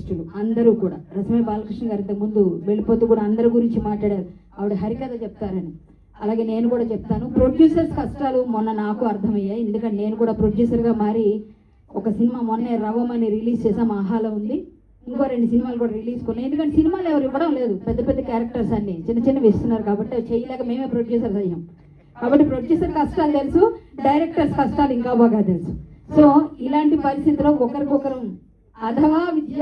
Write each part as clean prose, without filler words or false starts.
ఆర్టిస్టులు అందరూ కూడా, రసమే బాలకృష్ణ గారి ఇంతకుముందు వెళ్ళిపోతూ కూడా అందరి గురించి మాట్లాడారు, ఆవిడ హరికథ చెప్తారని. అలాగే నేను కూడా చెప్తాను. ప్రొడ్యూసర్స్ కష్టాలు మొన్న నాకు అర్థమయ్యాయి, ఎందుకంటే నేను కూడా ప్రొడ్యూసర్గా మారి ఒక సినిమా మొన్నే రవమని రిలీజ్ చేసాం, ఆహాలో ఉంది. ఇంకో 2 సినిమాలు కూడా రిలీజ్ కొన్నాయి. ఎందుకంటే సినిమాలు ఎవరు ఇవ్వడం లేదు, పెద్ద పెద్ద క్యారెక్టర్స్ అన్ని చిన్న చిన్నవి ఇస్తున్నారు కాబట్టి అవి చేయలేక మేమే ప్రొడ్యూసర్స్ అయ్యాం. కాబట్టి ప్రొడ్యూసర్ కష్టాలు తెలుసు, డైరెక్టర్స్ కష్టాలు ఇంకా బాగా తెలుసు. సో ఇలాంటి పరిస్థితుల్లో ఒకరికొకరు అథవా విద్య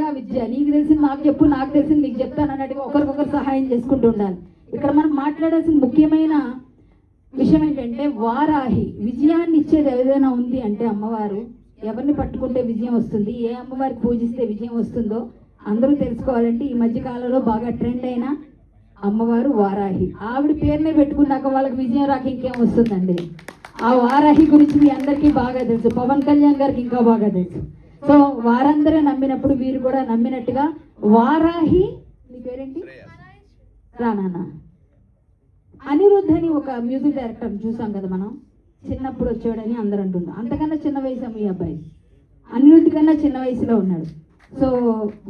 నీకు తెలిసింది నాకు చెప్పు, నాకు తెలిసింది నీకు చెప్తాను అన్నట్టుగా ఒకరికొకరు సహాయం చేసుకుంటూ ఉండాలి. ఇక్కడ మనం మాట్లాడాల్సిన ముఖ్యమైన విషయం ఏంటంటే, వారాహి విజయాన్ని ఇచ్చేది ఏదైనా ఉంది అంటే అమ్మవారు. ఎవరిని పట్టుకుంటే విజయం వస్తుంది, ఏ అమ్మవారికి పూజిస్తే విజయం వస్తుందో అందరూ తెలుసుకోవాలంటే ఈ మధ్య కాలంలో బాగా ట్రెండ్ అయిన అమ్మవారు వారాహి. ఆవిడ పేరునే పెట్టుకున్నాక వాళ్ళకి విజయం రాక ఇంకేం వస్తుందండి. ఆ వారాహి గురించి మీ అందరికీ బాగా తెలుసు, పవన్ కళ్యాణ్ గారికి ఇంకా బాగా తెలుసు. సో వారందరూ నమ్మినప్పుడు వీరు కూడా నమ్మినట్టుగా వారాహి, నీ పేరేంటి రానా, అనిరుద్ధ్ అని ఒక మ్యూజిక్ డైరెక్టర్ చూసాం కదా మనం, చిన్నప్పుడు వచ్చాడని అందరూ అంటున్నారు. అంతకన్నా చిన్న వయసు మీ అబ్బాయి, అనిరుద్ధ్ కన్నా చిన్న వయసులో ఉన్నాడు. సో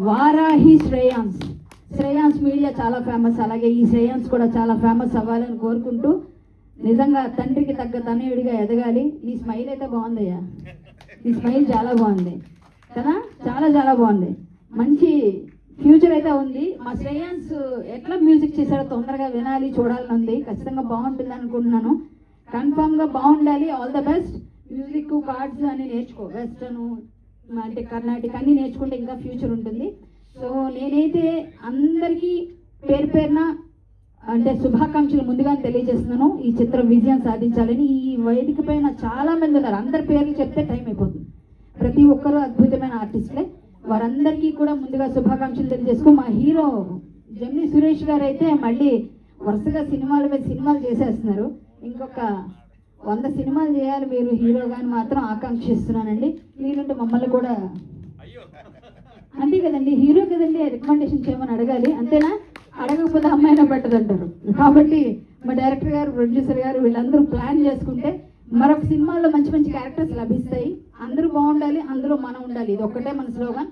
వారాహి శ్రేయాన్స్ మీడియా చాలా ఫేమస్, అలాగే ఈ శ్రేయాన్స్ కూడా చాలా ఫేమస్ అవ్వాలని కోరుకుంటూ, నిజంగా తండ్రికి తగ్గ తనయుడిగా ఎదగాలి. నీ స్మైల్ అయితే బాగుందయ్యా, నీ స్మైల్ చాలా బాగుంది కదా, చాలా చాలా బాగుంది, మంచి ఫ్యూచర్ అయితే ఉంది. మా శ్రేయాన్స్ ఎట్లా మ్యూజిక్ చేశాడో తొందరగా వినాలి, చూడాలని ఉంది. ఖచ్చితంగా బాగుంటుంది అనుకుంటున్నాను, కన్ఫామ్గా బాగుండాలి. All the best. Music cards అని నేర్చుకో, వెస్టర్న్ అంటే కర్ణాటక అన్నీ నేర్చుకుంటే ఇంకా ఫ్యూచర్ ఉంటుంది. సో నేనైతే అందరికీ పేరు పేరున అంటే శుభాకాంక్షలు ముందుగానే తెలియజేస్తున్నాను. ఈ చిత్రం విజయం సాధించాలని. ఈ వేదిక పైన చాలా మంది ఉన్నారు, అందరి పేర్లు చెప్తే టైం అయిపోతుంది. ప్రతి ఒక్కరూ అద్భుతమైన ఆర్టిస్టులే, వారందరికీ కూడా ముందుగా శుభాకాంక్షలు తెలియజేసుకో. మా హీరో జమిని సురేష్ గారు అయితే మళ్ళీ వరుసగా సినిమాల మీద సినిమాలు చేసేస్తున్నారు. ఇంకొక 100 సినిమాలు చేయాలి మీరు హీరోగా అని మాత్రం ఆకాంక్షిస్తున్నానండి. మీరుంటే మమ్మల్ని కూడా అంతే కదండి, హీరో కదండి, రికమెండేషన్ చేయమని అడగాలి, అంతేనా? అడగకపోతే అమ్మాయినా పెట్టదంటారు. కాబట్టి మా డైరెక్టర్ గారు, ప్రొడ్యూసర్ గారు వీళ్ళందరూ ప్లాన్ చేసుకుంటే మరొక సినిమాల్లో మంచి మంచి క్యారెక్టర్స్ లభిస్తాయి. అందరూ బాగుండాలి, అందులో మనం ఉండాలి, ఇది ఒక్కటే మన స్లోగన్.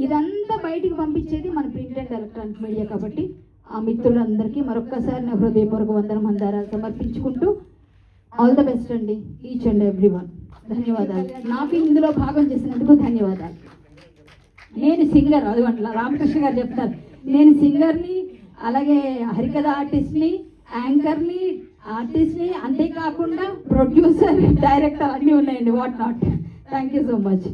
ఇదంతా బయటికి పంపించేది మన ప్రింట్ అండ్ ఎలక్ట్రానిక్ మీడియా. కాబట్టి ఆ మిత్రులందరికీ మరొక్కసారి నా హృదయపూర్వక వందనం మందారాలు సమర్పించుకుంటూ ఆల్ ద బెస్ట్ అండి, ఈచ్ అండ్ ఎవ్రీ వన్. ధన్యవాదాలు, నాకు ఇందులో భాగం చేసినందుకు ధన్యవాదాలు. నేను సింగర్, అదిగంట రామకృష్ణ గారు చెప్తారు, నేను సింగర్ని, అలాగే హరికథ ఆర్టిస్ట్ని, యాంకర్ని, ఆర్టిస్ట్ని, అంతేకాకుండా ప్రొడ్యూసర్, డైరెక్టర్ అన్నీ ఉన్నాయండి, what not. Thank you so much.